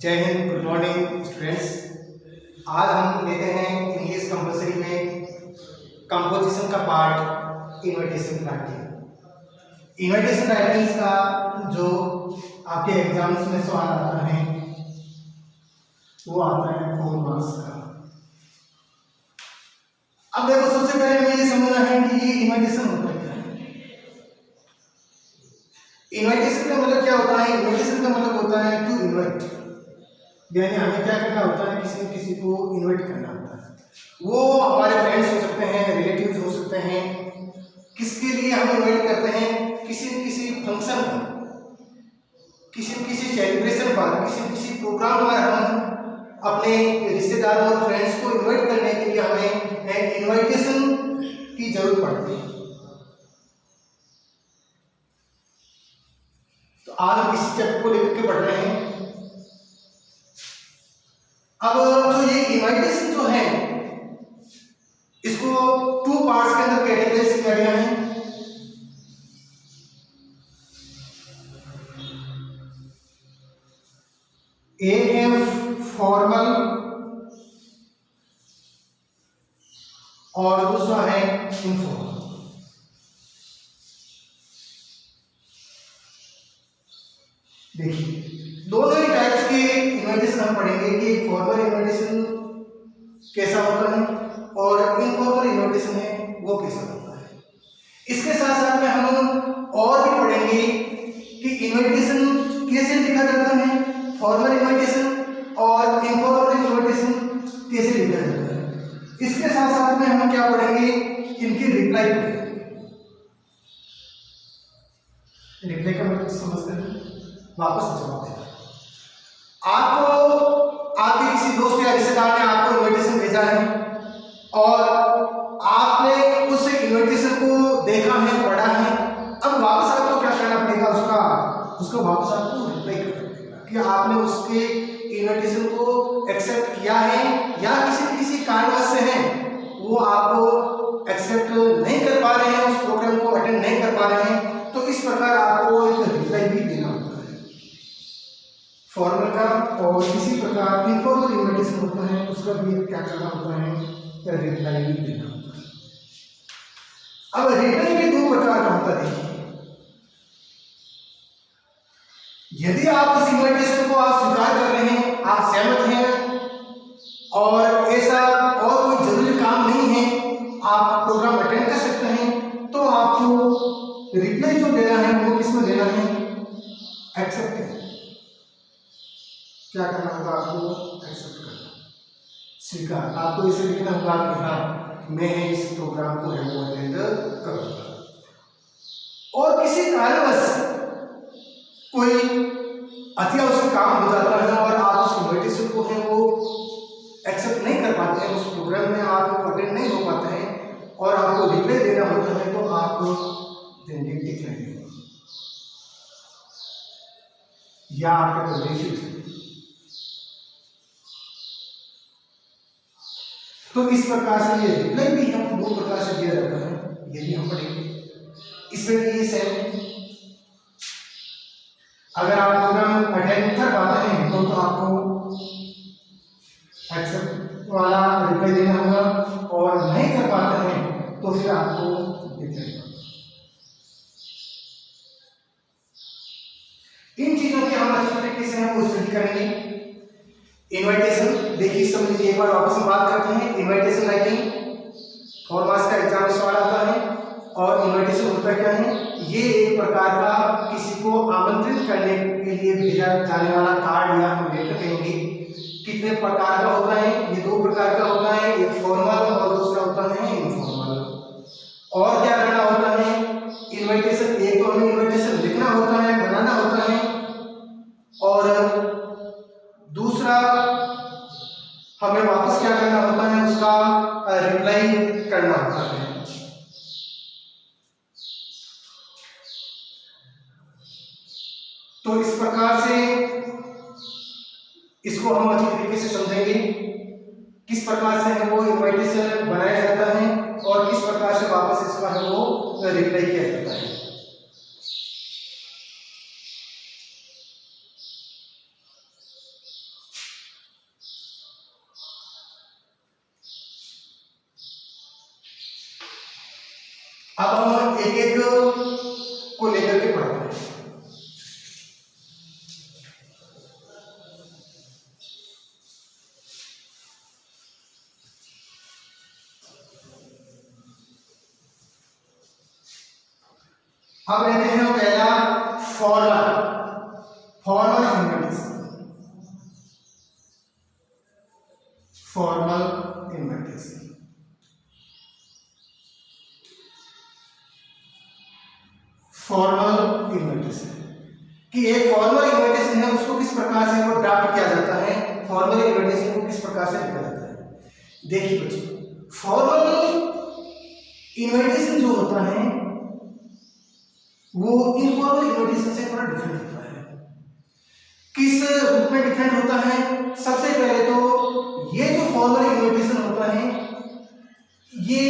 जय Hind, good morning students. आज हम लेते हैं इंग्लिश कंपलसरी में कंपोजिशन का part invitation writing. Invitation writing का जो आपके एग्जाम्स में सवाल आता है वो आता है 4 मार्क्स का। अब देखो, सबसे पहले हमें ये समझना है कि ये इन्विटेशन होता है क्या है। इन्विटेशन का मतलब क्या होता है? इन्विटेशन का मतलब होता है टू इन्वाइट, यानी हमें क्या करना होता है, किसी किसी को इनवाइट करना होता है। वो हमारे फ्रेंड्स हो सकते हैं, रिलेटिव्स हो सकते हैं। किसके लिए हम इनवाइट करते हैं? किसी किसी फंक्शन पर, किसी किसी सेलिब्रेशन पर, किसी किसी प्रोग्राम पर हम अपने रिश्तेदारों और फ्रेंड्स को इनवाइट करने के लिए हमें इनविटेशन की जरूरत पड़ती है। तो आज हम इस चैप्टर को लेकर के बढ़ रहे हैं। अब जो ये इन्विटेशन जो है, इसको 2 पार्ट्स के अंदर कैटेगराइज किया गया है। एक है फॉर्मल और दूसरा है इनफॉर्मल। देखिए, दोनों ही टाइप्स के इन्विटेशन हम पढ़ेंगे कि फॉर्मल इन्विटेशन कैसा होता है और इनफॉर्मल इन्विटेशन है वो कैसा होता है। इसके साथ साथ में हम और भी पढ़ेंगे कि इन्विटेशन कैसे लिखा जाता है, फॉर्मल इन्विटेशन और इनफॉर्मल इन्विटेशन कैसे लिखा जाता है। इसके साथ साथ में हम क्या पढ़ेंगे, इनकी रिप्लाई पढ़ेंगे। रिप्लाई का मतलब समझते हैं, वापस जवाब देना। आपको आपके किसी दोस्त या रिश्तेदार ने आपको इनविटेशन भेजा है और आपने उस इनविटेशन को देखा है, पढ़ा है। अब वापस आपको क्या करना पड़ेगा, उसको वापस आपको रिप्लाई करना पड़ेगा कि आपने उसके इनविटेशन को एक्सेप्ट किया है या किसी किसी कारणवश से है वो आपको एक्सेप्ट नहीं कर पा रहे हैं, उस प्रोग्राम को अटेंड नहीं कर पा रहे हैं। तो इस प्रकार आपको एक रिप्लाई भी देना होता है फॉर्मल का, और इसी प्रकार इनफॉर्मल इन्विटेशन होता है उसका भी क्या करना होता है, रिप्लाई भी देना होता है। अब रिप्लाई भी 2 प्रकार का होता है। देखिए, यदि आप उस इन्विटेशन को आप स्वीकार कर रहे हैं, आप सहमत हैं और ऐसा और कोई जरूरी काम नहीं है, आप प्रोग्राम अटेंड कर सकते हैं, तो आपको रिप्लाई जो देना है वो किसमें देना है, एक्सेप्ट करना। क्या करना होगा, आपको एक्सेप्ट करना, स्वीकार। आपको इसे लिखना होगा कि हाँ, मैं इस प्रोग्राम को अटेंड करूंगा। और किसी कारणवश कोई अत्यावश्यक काम हो जाता है और आप उस इन्विटेशन को है वो एक्सेप्ट नहीं कर पाते हैं, उस प्रोग्राम में आप अटेंड नहीं हो पाते हैं और आपको रिप्लाई देना होता है, तो आप देंगे डिक्लाइन या आपका रिफ्यूज। तो इस प्रकार से ये रिप्लाई भी हम 2 प्रकार से दिया जाता है, ये भी हम पढ़ेंगे। इसमें भी ये सेम है। अगर आप प्रोग्राम अटेंड कर पाते हैं तो आपको एक्सेप्ट वाला रिप्लाई देना होगा, और नहीं कर पाते हैं तो फिर आपको डिक्लाइन। इन चीजों के हम अच्छी तरीके से हम स्टडी करेंगे। इन्विटेशन देखिए, समझ लीजिए, एक बार वापस हम बात करते हैं। इन्विटेशन राइटिंग 4 मार्क्स का एग्जाम में सवाल आता है। और इन्विटेशन होता क्या है, ये एक प्रकार का किसी को आमंत्रित करने के लिए भेजा जाने वाला कार्ड या हम लेटर कहेंगे। कितने प्रकार का होता है, ये 2 प्रकार का होता है, एक फॉर्मल और दूसरा होता है इनफॉर्मल। और क्या करना होता है, इन्विटेशन, एक तो हमें इन्विटेशन लिखना होता है, बनाना होता है, और दूसरा हमें वापस क्या करना होता है, उसका रिप्लाई करना होता है। तो इस प्रकार से इसको हम अच्छी तरीके से समझेंगे, किस प्रकार से है वो इन्विटेशन बनाया जाता है और किस प्रकार से वापस इसका है वो रिप्लाई किया जाता है। अब हम एक एक को लेकर के पढ़ते हैं। अब लेते हैं पहला फॉर्मल इन्वर्टेशन। फॉर्मल इन्वर्टेशन कि एक फॉर्मल इन्वर्टेशन है उसको किस प्रकार से वो ड्राफ्ट किया जाता है, फॉर्मल इन्वर्टेशन को किस प्रकार से लिखा जाता है। देखिए बच्चों, फॉर्मल इन्वर्टेशन जो होता है वो इनफॉर्मल इन्वर्टेशन से थोड़ा डिफरेंट होता है। किस रूप में डिफरेंट होता है? सबसे पहले तो ये जो फॉर्मल इन्वर्टेशन होता है ये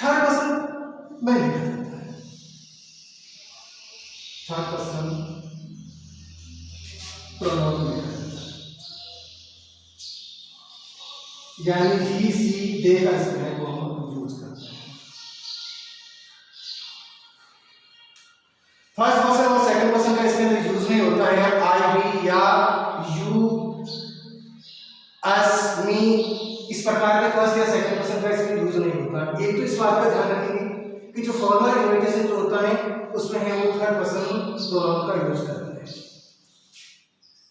थर्ड पर्सन में लिखा जाता है। थर्ड पर्सन प्रोनाउन में लिखा जाता है, यानी ही सी दे का इसमें को हम यूज करते हैं। फर्स्ट पर्सन और सेकंड पर्सन का इसके अंदर यूज नहीं होता है। आई, बी या यू, अस, मी, इस प्रकार के फर्स्ट या सेकंड पर्सन का इसमें यूज नहीं होता। एक तो इस बात का ध्यान रखेंगे कि जो फॉर्मल इन्वर्टेशन जो होता है उसमें है वो थर्ड पर्सन प्रोनाउन का यूज करते हैं।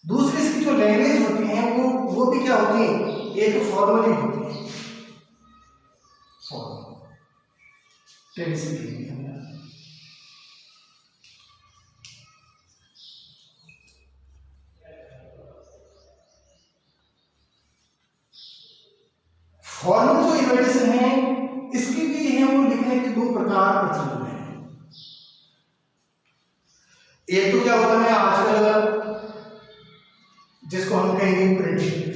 दूसरी इसकी जो लैंग्वेज होती है वो भी क्या होती है, एक फॉर्मल ही होती है। फॉर्मल ट्रेडिशनल फॉर्मल जो इन्वर्टेशन है इसके भी है वो लिखने के दो प्रकार प्रचलित हैं। एक तो क्या होता है आजकल जिसको हम कहेंगे प्रिंटेड,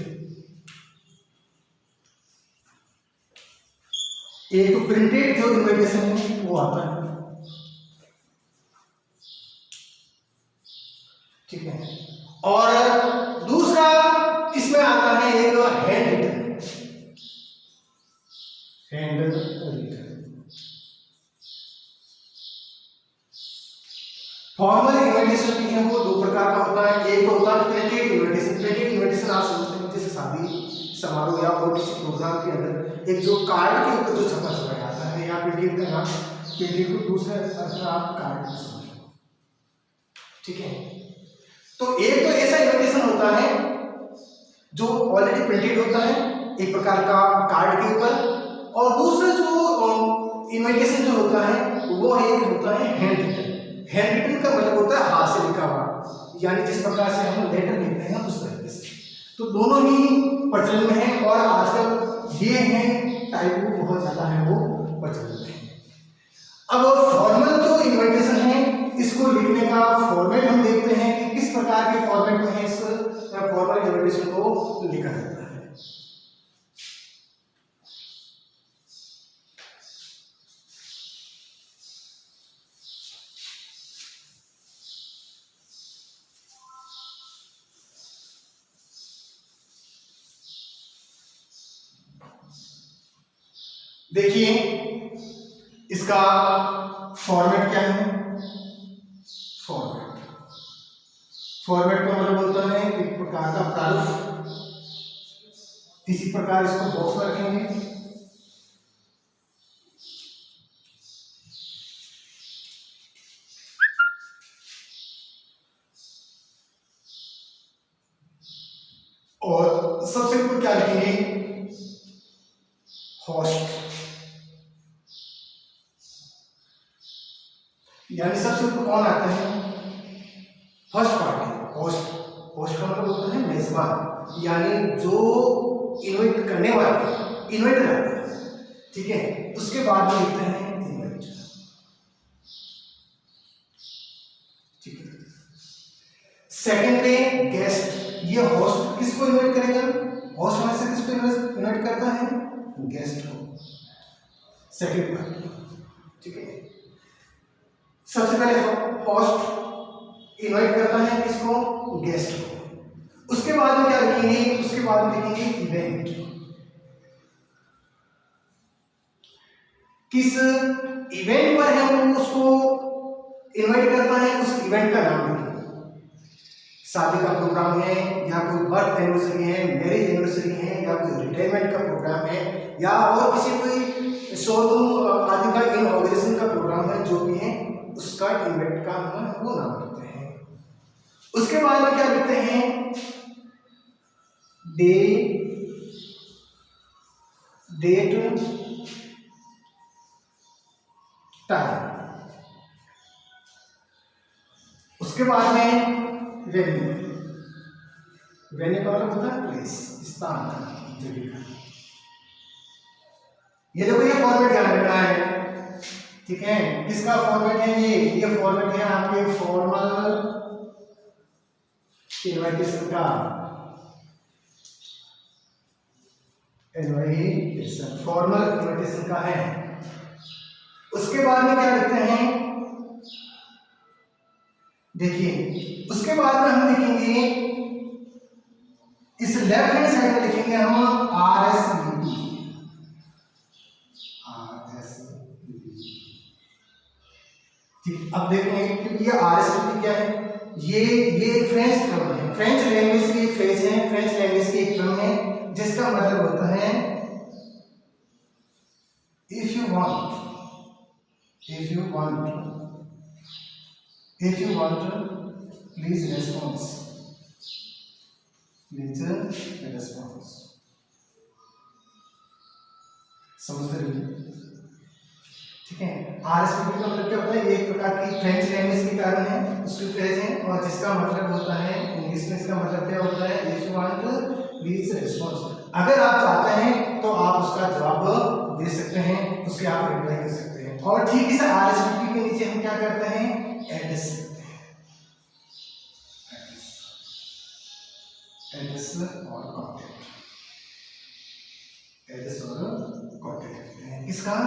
एक तो प्रिंटेड जो इन्वर्टेशन है वो आता है, ठीक है। और दूसरा इसमें आता है एक हैंड रिटन। फॉर्मल इन्वर्टेशन भी है वो दो प्रकार का होता है। एक तो होता है प्रिंटेड इन्वर्टेशन। प्रिंटेड इन्वर्टेशन आप समझते हैं जैसे शादी समारोह या और किसी प्रोग्राम के अंदर एक जो कार्ड के ऊपर जो छपा छपा आता है, या प्रिंटेड का नाम प्रिंटेड को दूसरे अर्थ में आप कार्ड समझो, ठीक है। तो एक तो ऐसा इन्वर्टेशन होता है जो ऑलरेडी प्रिंटेड होता है एक प्रकार का कार्ड के ऊपर, और दूसरा जो इन्विटेशन जो होता है वो एक होता है हैंड रिटन। हैंड रिटन का मतलब होता है हाथ से लिखा हुआ, यानी जिस प्रकार से हम लेटर लिखते हैं उस तरीके से। तो दोनों ही प्रचलन में है और आजकल ये है टाइप बहुत ज्यादा है वो प्रचलन में है। अब फॉर्मल जो इन्विटेशन है इसको लिखने का फॉर्मेट हम देखते हैं कि किस प्रकार के फॉर्मेट में है इस फॉर्मल इन्विटेशन को लिखा जाता है। देखिए इसका फॉर्मेट क्या है। फॉर्मेट का मतलब होता है एक प्रकार का प्रारूप। इसी प्रकार इसको बॉक्स में रखेंगे। और सबसे ऊपर क्या लिखेंगे, होस्ट, यानी सबसे ऊपर कौन आता है, फर्स्ट पार्टी होस्ट। होस्ट का मतलब होता है मेजबान, यानी जो इन्वाइट करने वाले इन्वाइटर आता है, ठीक है। उसके बाद में लिखते हैं इन्वाइट, ठीक है। सेकंड पे गेस्ट, ये होस्ट किसको इन्वाइट करेगा, होस्ट में से किसको इन्वाइट करता है, गेस्ट को, सेकंड पार्टी, ठीक है। सबसे पहले होस्ट इनवाइट करता है किसको, गेस्ट को। उसके बाद में क्या लिखेंगे, उसके बाद में लिखेंगे इवेंट। किस इवेंट पर है वो उसको इनवाइट करता है, उस इवेंट का नाम लिखेंगे। शादी का प्रोग्राम है, या कोई बर्थ एनिवर्सरी है, मैरिज एनिवर्सरी है, या कोई रिटायरमेंट का प्रोग्राम है, या और किसी कोई शोरूम आदि का इनॉग्रेशन का प्रोग्राम है, जो भी है उसका इवेंट का हम वो नाम लिखते हैं। उसके बाद में क्या लिखते हैं, डेट टाइम। उसके बाद में वेन्यू, वेन्यू का मतलब होता है प्लेस, स्थान का, जगह का। ये देखो ये फॉर्मेट ध्यान रखना है, ठीक है। किसका फॉर्मेट है ये फॉर्मेट है आपके फॉर्मल इनविटेशन का, इनविटेशन फॉर्मल इनविटेशन का है। उसके बाद में क्या लिखते हैं, देखिए उसके बाद में हम लिखेंगे, इस लेफ्ट हैंड साइड में लिखेंगे हम RSVP। ठीक, अब देखेंगे कि ये RSVP क्या है। ये एक फ्रेंच टर्म है, फ्रेंच लैंग्वेज की एक फ्रेज है, फ्रेंच लैंग्वेज की एक टर्म है, जिसका मतलब होता है if you want please response, समझ रहे, ठीक है। RSVP का मतलब क्या होता है, एक प्रकार की फ्रेंच लैंग्वेज की टर्म है, उसकी फ्रेज है, और जिसका मतलब होता है इंग्लिश में, इसका मतलब क्या होता है, if you want please response. अगर आप चाहते हैं तो आप उसका जवाब दे सकते हैं, उसके आप रिप्लाई कर सकते हैं। और ठीक इस RSVP के नीचे हम क्या करते हैं, एड्रेस लिखते हैं, एड्रेस और कॉन्टैक्ट, एड्रेस और कॉन्टैक्ट लिखते हैं। इसका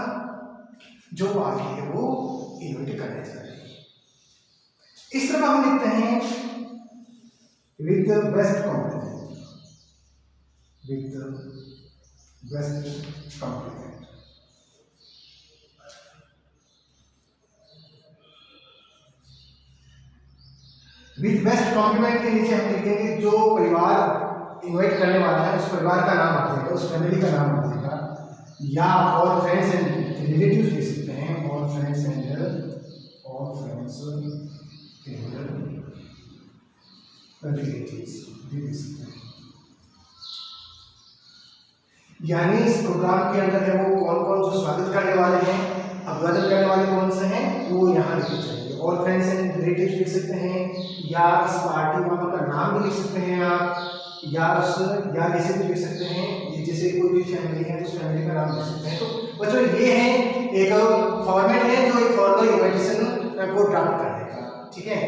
जो पार्टी है वो इन्वाइट करने जा रही है। इस तरह हम लिखते हैं with the best compliment, with the best compliment. With best compliment के नीचे हम लिखेंगे जो परिवार इन्वाइट करने वाला है उस परिवार का नाम आ जाएगा, उस फैमिली का नाम आ जाएगा, या और फ्रेंड्स एंड रिलेटिव्स लिख सकते हैं, और फ्रेंड्स एंड रिलेटिव्स भी लिख सकते हैं। यानी इस प्रोग्राम के अंदर है वो कौन कौन जो स्वागत करने वाले हैं, अभिवादन करने वाले कौन से हैं, वो यहाँ लिखने चाहिए। और फ्रेंड्स एंड रिलेटिव्स लिख सकते हैं, या इस पार्टी वालों का नाम भी लिख सकते हैं आप, या जैसे भी लिख सकते हैं, ये जैसे कोई भी फैमिली है तो उस फैमिली का नाम लिख सकते हैं। तो बच्चों ये है एक फॉर्मेट है जो एक फॉर्मल इनविटेशन को ड्राफ्ट करने का, ठीक है।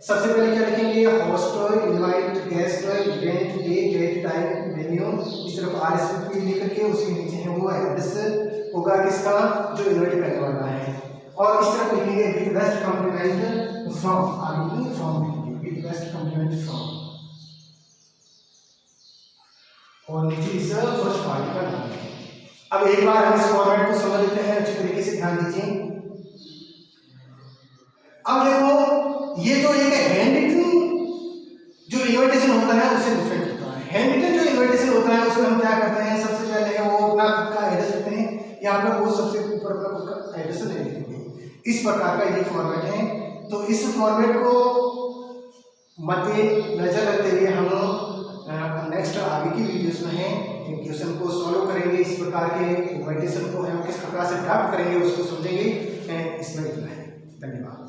सबसे पहले क्या लिखेंगे, host, invite, guest, event, date, time, venue, इस तरफ RSVP लिख करके उसके नीचे है वो एड्रेस होगा किसका, जो इनवाइट करने वाला है। और इस तरफ लिखेंगे विद बेस्ट कॉम्प्लीमेंट फ्रॉम, आगे फ्रॉम लिखेंगे, विद बेस्ट कॉम्प्लीमेंट फ्रॉम, और नीचे इस फर्स्ट पार्टी का नाम है। अब एक बार हम इस फॉर्मेट को समझ लेते हैं, अच्छी तरीके से ध्यान दीजिए। अब देखो ये जो एक हैंड रिटन जो इनविटेशन होता है उससे डिफरेंट होता है। हैंड रिटन जो इनविटेशन होता है उसमें हम क्या करते हैं, सबसे पहले है वो अपना खुद का एड्रेस लिखते हैं, यहाँ पर वो सबसे ऊपर अपना खुद का एड्रेस नहीं लिखेंगे। इस प्रकार का ये फॉर्मेट है। तो इस फॉर्मेट को मद्देनजर रखते हुए हम नेक्स्ट आगे की वीडियोस में है क्वेश्चन को सॉल्व करेंगे। इस प्रकार के इनविटेशन को हम किस प्रकार से ड्राफ्ट करेंगे उसको समझेंगे। इसमें इतना है। धन्यवाद।